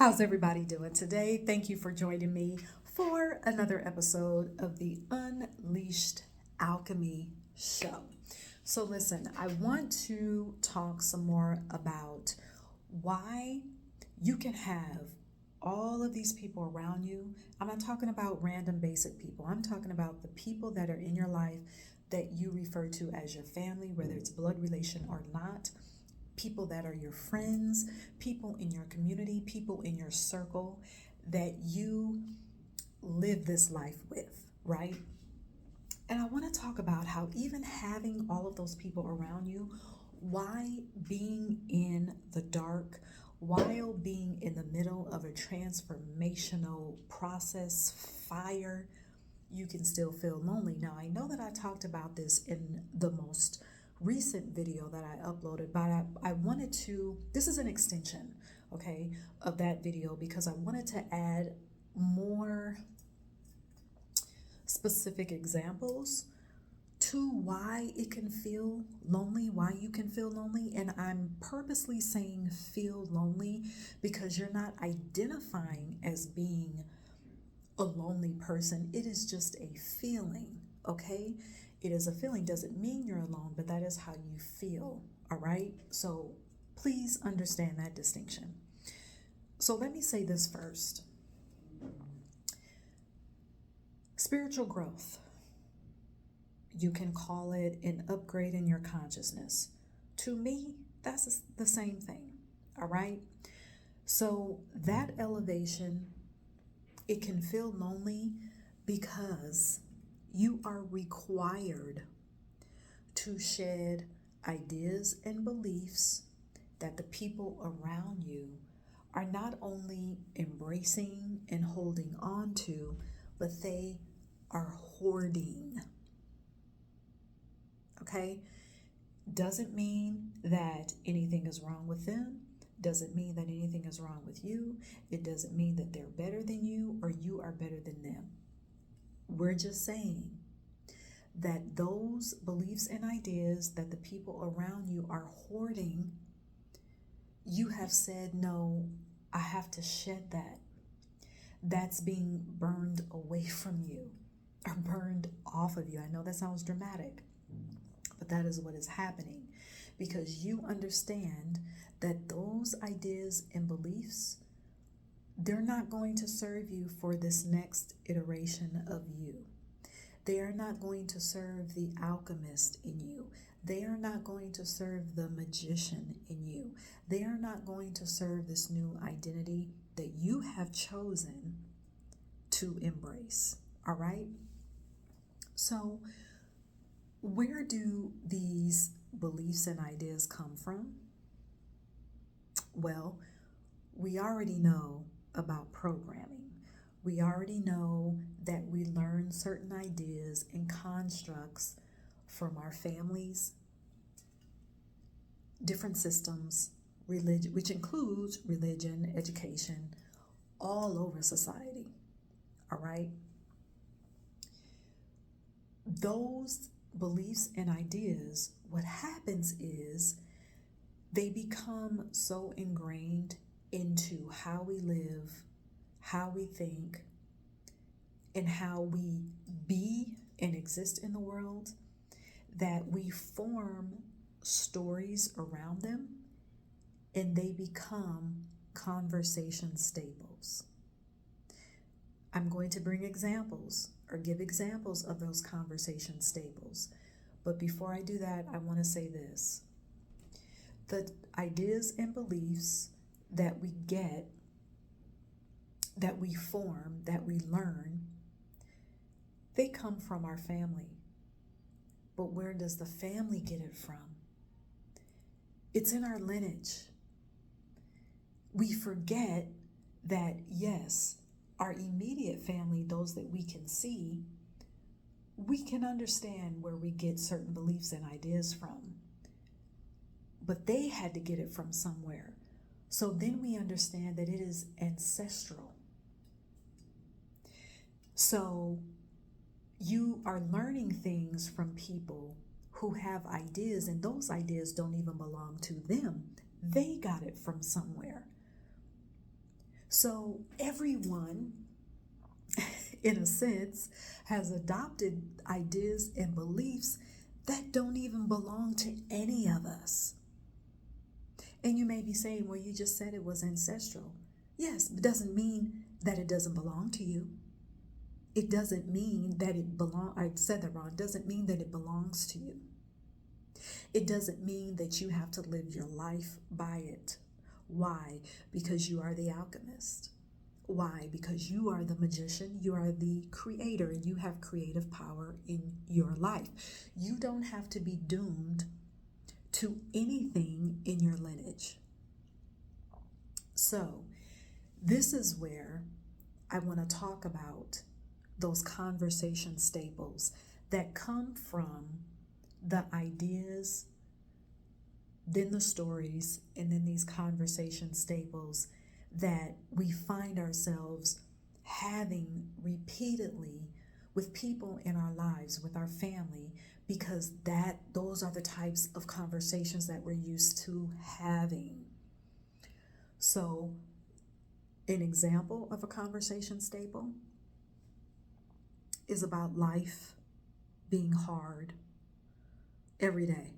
How's everybody doing today? Thank you for joining me for another episode of the Unleashed Alchemy Show. So, listen, I want to talk some more about why you can have all of these people around you. I'm not talking about random basic people, I'm talking about the people that are in your life that you refer to as your family, whether it's blood relation or not. People that are your friends, people in your community, people in your circle that you live this life with, right? And I want to talk about how even having all of those people around you, why being in the dark, while being in the middle of a transformational process, fire, you can still feel lonely. Now, I know that I talked about this in the most recent video that I uploaded, but I wanted to, this is an extension, okay, of that video because I wanted to add more specific examples to why it can feel lonely, why you can feel lonely. And I'm purposely saying feel lonely because you're not identifying as being a lonely person. It is just a feeling, okay? It is a feeling. Doesn't mean you're alone, but that is how you feel, all right? So please understand that distinction. So let me say this first. Spiritual growth. You can call it an upgrade in your consciousness. To me, that's the same thing, all right? So that elevation, it can feel lonely because you are required to shed ideas and beliefs that the people around you are not only embracing and holding on to, but they are hoarding. Okay? Doesn't mean that anything is wrong with them. Doesn't mean that anything is wrong with you. It doesn't mean that they're better than you or you are better than them. We're just saying that those beliefs and ideas that the people around you are hoarding, you have said, no, I have to shed that. That's being burned away from you or burned off of you. I know that sounds dramatic, but that is what is happening because you understand that those ideas and beliefs, they're not going to serve you for this next iteration of you. They are not going to serve the alchemist in you. They are not going to serve the magician in you. They are not going to serve this new identity that you have chosen to embrace. All right? So, where do these beliefs and ideas come from? Well, we already know about programming. We already know that we learn certain ideas and constructs from our families, different systems, religion, which includes religion, education, all over society. All right? Those beliefs and ideas, what happens is they become so ingrained into how we live, how we think, and how we be and exist in the world, that we form stories around them and they become conversation staples. I'm going to bring examples or give examples of those conversation staples. But before I do that, I want to say this. The ideas and beliefs that we get, that we form, that we learn, they come from our family. But where does the family get it from? It's in our lineage. We forget that, yes, our immediate family, those that we can see, we can understand where we get certain beliefs and ideas from. But they had to get it from somewhere. So then we understand that it is ancestral. So you are learning things from people who have ideas, and those ideas don't even belong to them. They got it from somewhere. So everyone, in a sense, has adopted ideas and beliefs that don't even belong to any of us. And you may be saying, well, you just said it was ancestral. Yes, it doesn't mean that it doesn't belong to you. It doesn't mean that I said that wrong. It doesn't mean that it belongs to you. It doesn't mean that you have to live your life by it. Why? Because you are the alchemist. Why? Because you are the magician, you are the creator, and you have creative power in your life. You don't have to be doomed to anything in your lineage. So, this is where I want to talk about those conversation staples that come from the ideas, then the stories, and then these conversation staples that we find ourselves having repeatedly with people in our lives, with our family, because those are the types of conversations that we're used to having. So, an example of a conversation staple is about life being hard every day.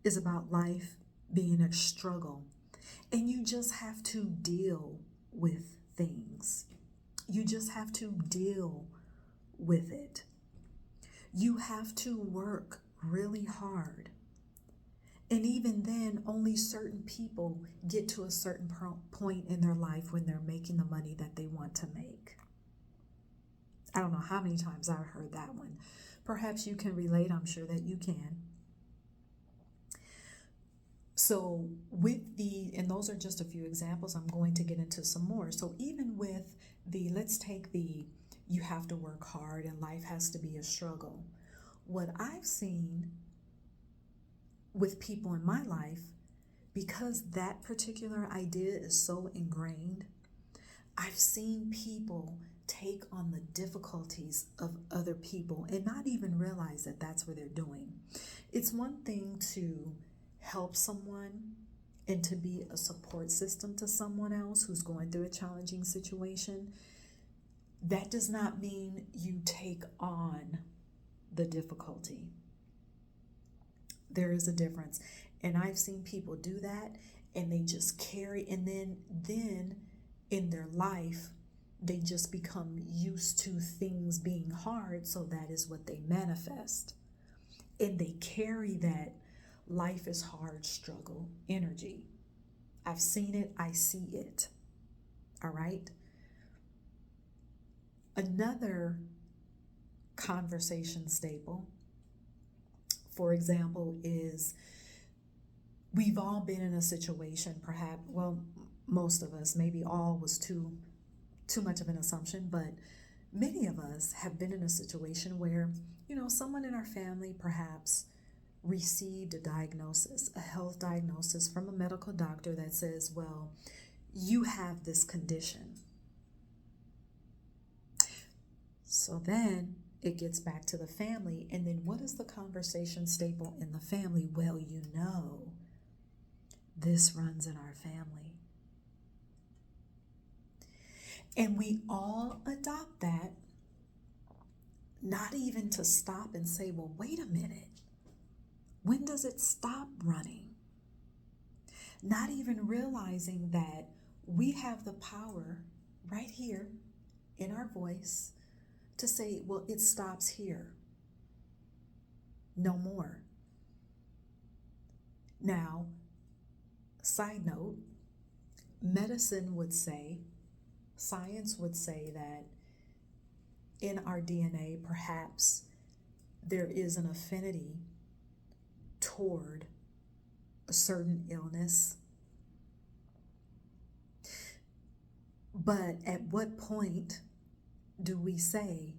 Is about life being a struggle. And you just have to deal with things. You just have to deal with it. You have to work really hard. And even then, only certain people get to a certain point in their life when they're making the money that they want to make. I don't know how many times I've heard that one. Perhaps you can relate. I'm sure that you can. So and those are just a few examples. I'm going to get into some more. So even with let's take you have to work hard and life has to be a struggle. What I've seen with people in my life, because that particular idea is so ingrained, I've seen people take on the difficulties of other people and not even realize that that's what they're doing. It's one thing to help someone and to be a support system to someone else who's going through a challenging situation. That does not mean you take on the difficulty. There is a difference. And I've seen people do that and they just carry, and then in their life, they just become used to things being hard, so that is what they manifest. And they carry that life is hard struggle energy. I've seen it, I see it. All right? Another conversation staple, for example, is we've all been in a situation, perhaps, well, most of us, maybe all was too much of an assumption, but many of us have been in a situation where, someone in our family perhaps received a diagnosis, a health diagnosis from a medical doctor that says, well, you have this condition. So then it gets back to the family, and then what is the conversation staple in the family? Well, this runs in our family. And we all adopt that, not even to stop and say, well, wait a minute. When does it stop running? Not even realizing that we have the power right here in our voice to say, well, it stops here. No more. Now, side note, medicine would say, science would say that in our DNA, perhaps there is an affinity toward a certain illness. But at what point do we say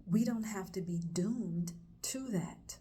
we don't have to be doomed to that?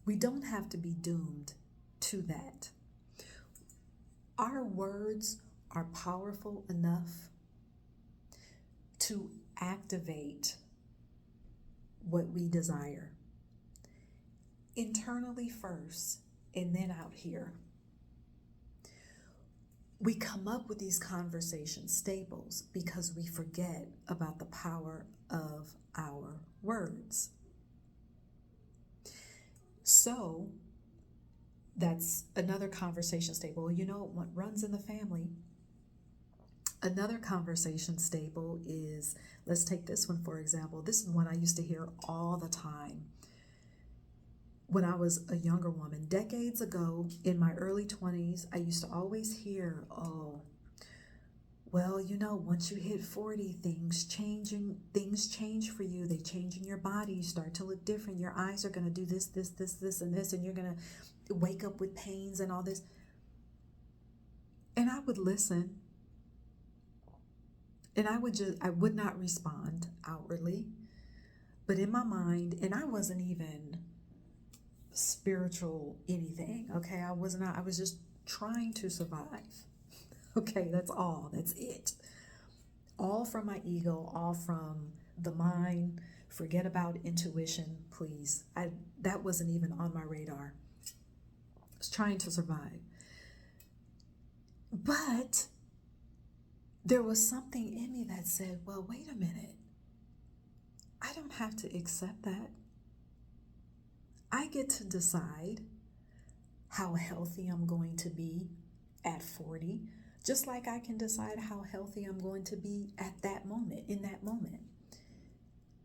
We don't have to be doomed to that. Our words are powerful enough to activate what we desire. Internally first, and then out here. we come up with these conversation staples because we forget about the power of our words. So that's another conversation staple. You know what runs in the family? Another conversation staple is, let's take this one for example. This is one I used to hear all the time when I was a younger woman. Decades ago, in my early 20s, I used to always hear, oh, well, you know, once you hit 40, things change for you. They change in your body. You start to look different. Your eyes are going to do this, and this, and you're going to wake up with pains and all this. And I would listen, and I would not respond outwardly, but in my mind, and I wasn't even spiritual anything, okay? I was just trying to survive. Okay, that's all. That's it. All from my ego, all from the mind. Forget about intuition, please. That wasn't even on my radar. I was trying to survive. But there was something in me that said, well, wait a minute. I don't have to accept that. I get to decide how healthy I'm going to be at 40, just like I can decide how healthy I'm going to be at that moment, in that moment.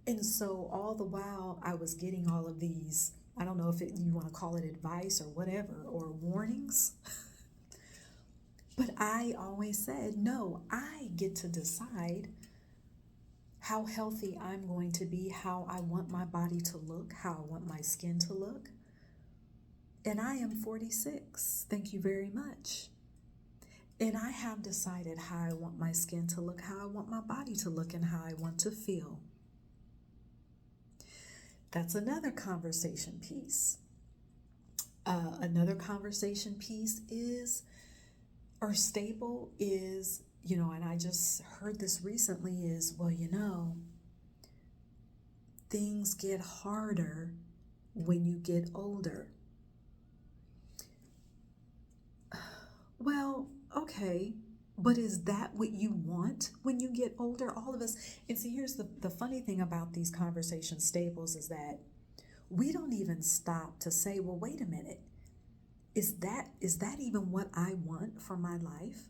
And so all the while I was getting all of these, I don't know if you want to call it advice or whatever, or warnings. But I always said, no, I get to decide how healthy I'm going to be, how I want my body to look, how I want my skin to look. And I am 46. Thank you very much. And I have decided how I want my skin to look, how I want my body to look, and how I want to feel. That's another conversation piece. Another conversation piece is, or staple is, and I just heard this recently, is, well, things get harder when you get older. Well, okay, but is that what you want when you get older? All of us. And see, here's the funny thing about these conversation staples is that we don't even stop to say, well, wait a minute. Is that even what I want for my life?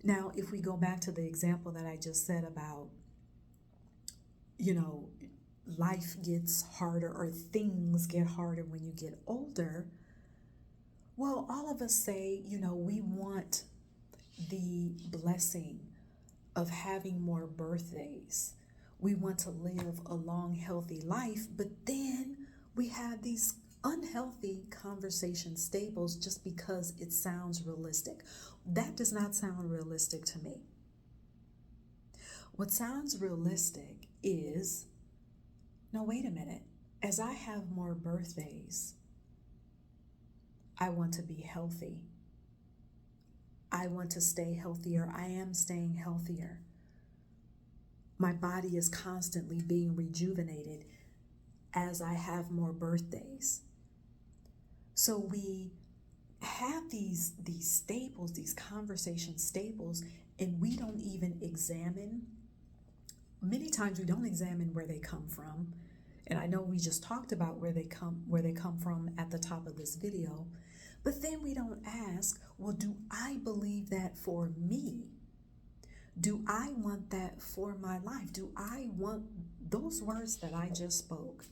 Now, if we go back to the example that I just said about, life gets harder or things get harder when you get older. Well, all of us say, we want the blessing of having more birthdays. We want to live a long, healthy life, but then we have these unhealthy conversation staples just because it sounds realistic. That does not sound realistic to me. What sounds realistic is, no, wait a minute. As I have more birthdays, I want to be healthy. I want to stay healthier. I am staying healthier. My body is constantly being rejuvenated as I have more birthdays. So we have these staples, these conversation staples, and we don't even examine. Many times we don't examine where they come from. And I know we just talked about where they come from at the top of this video. But then we don't ask, well, do I believe that for me? Do I want that for my life? Do I want those words that I just spoke?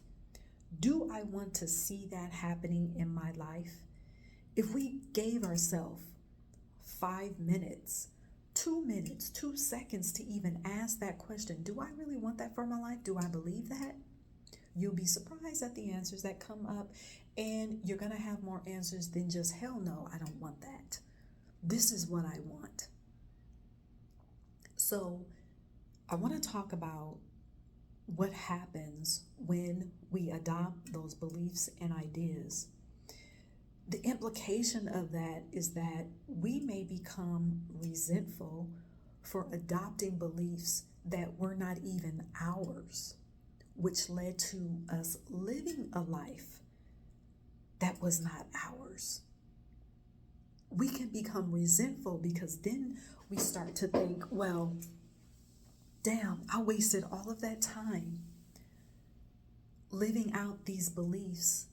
Do I want to see that happening in my life? If we gave ourselves 5 minutes, 2 minutes, 2 seconds to even ask that question, do I really want that for my life? Do I believe that? You'll be surprised at the answers that come up, and you're going to have more answers than just, hell no, I don't want that. This is what I want. So I want to talk about what happens when we adopt those beliefs and ideas. The implication of that is that we may become resentful for adopting beliefs that were not even ours, which led to us living a life that was not ours. we can become resentful because then we start to think, well, damn, I wasted all of that time living out these beliefs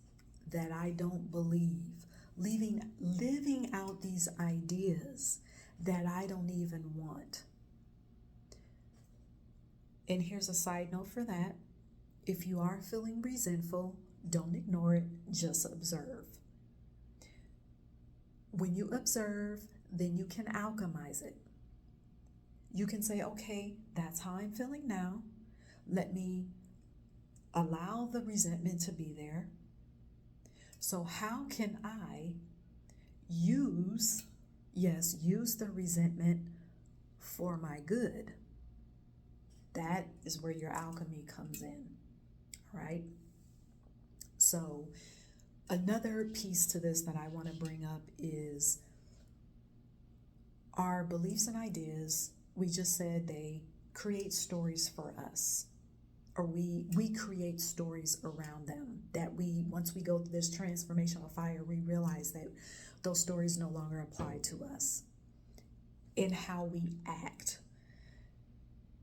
that I don't believe, living out these ideas that I don't even want. And here's a side note for that. If you are feeling resentful, don't ignore it, just observe. When you observe, then you can alchemize it. You can say, okay, that's how I'm feeling now. Let me allow the resentment to be there. So how can I use the resentment for my good? That is where your alchemy comes in, right? So another piece to this that I want to bring up is our beliefs and ideas. We just said they create stories for us, or we create stories around them that once we go through this transformational fire, we realize that those stories no longer apply to us. And how we act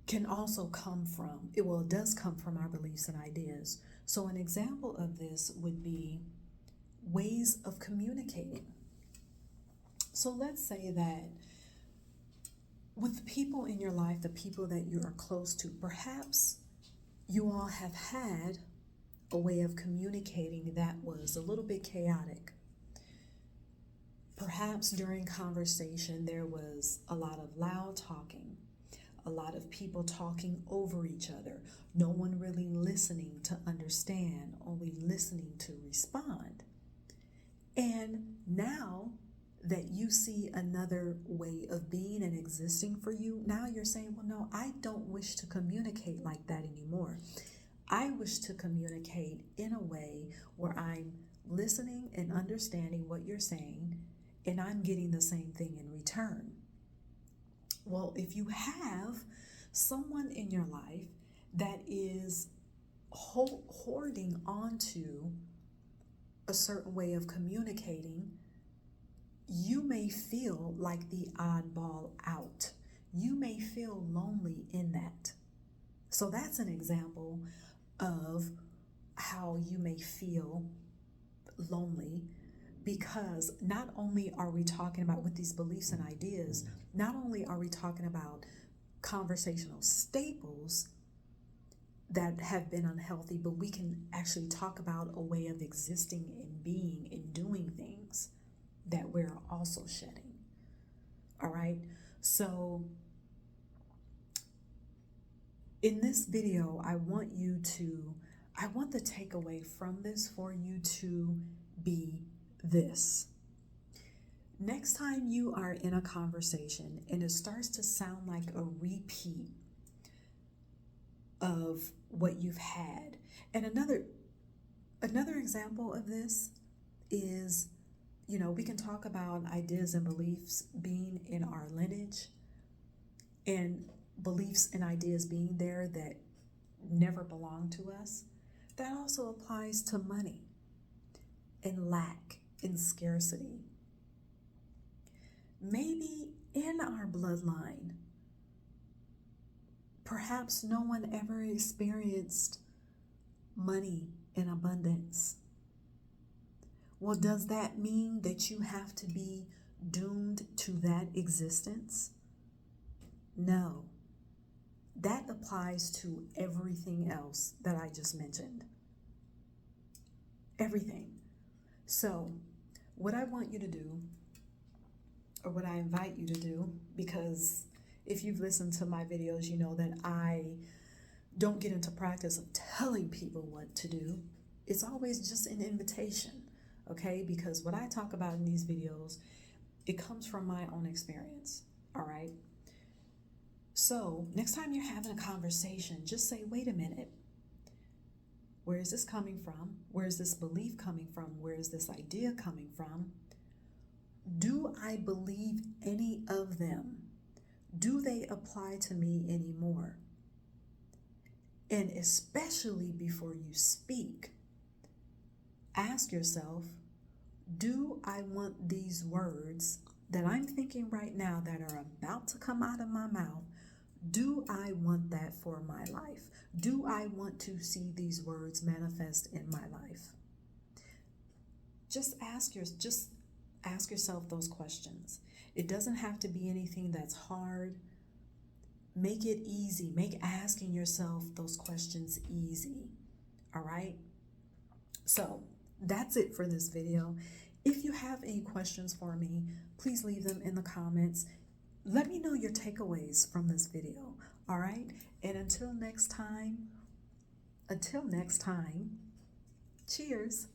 can also come from, it does come from our beliefs and ideas. So an example of this would be ways of communicating. So let's say that with the people in your life, the people that you are close to, perhaps you all have had a way of communicating that was a little bit chaotic. Perhaps during conversation, there was a lot of loud talking, a lot of people talking over each other, no one really listening to understand, only listening to respond. And now that you see another way of being and existing for you, now you're saying, well, no, I don't wish to communicate like that anymore. I wish to communicate in a way where I'm listening and understanding what you're saying, and I'm getting the same thing in return. Well, if you have someone in your life that is hoarding onto a certain way of communicating, you may feel like the oddball out. You may feel lonely in that. So that's an example of how you may feel lonely, because not only are we talking about with these beliefs and ideas, not only are we talking about conversational staples that have been unhealthy, but we can actually talk about a way of existing and being and doing things that we're also shedding. All right. So in this video, I want the takeaway from this for you to be this. Next time you are in a conversation and it starts to sound like a repeat of what you've had. And another example of this is, we can talk about ideas and beliefs being in our lineage, and beliefs and ideas being there that never belong to us. That also applies to money and lack and scarcity. Maybe in our bloodline, perhaps no one ever experienced money in abundance. Well, does that mean that you have to be doomed to that existence? No. That applies to everything else that I just mentioned. Everything. So, what I want you to do, or what I invite you to do, because if you've listened to my videos, you know that I don't get into practice of telling people what to do. It's always just an invitation, okay? Because what I talk about in these videos, it comes from my own experience, all right? So next time you're having a conversation, just say, wait a minute. Where is this coming from? Where is this belief coming from? Where is this idea coming from? Do I believe any of them? Do they apply to me anymore? And especially before you speak, ask yourself, Do I want these words that I'm thinking right now that are about to come out of my mouth? Do I want that for my life? Do I want to see these words manifest in my life? Just ask yourself those questions. It doesn't have to be anything that's hard. Make it easy. Make asking yourself those questions easy. All right? So that's it for this video. If you have any questions for me, please leave them in the comments. Let me know your takeaways from this video. All right? And until next time, cheers.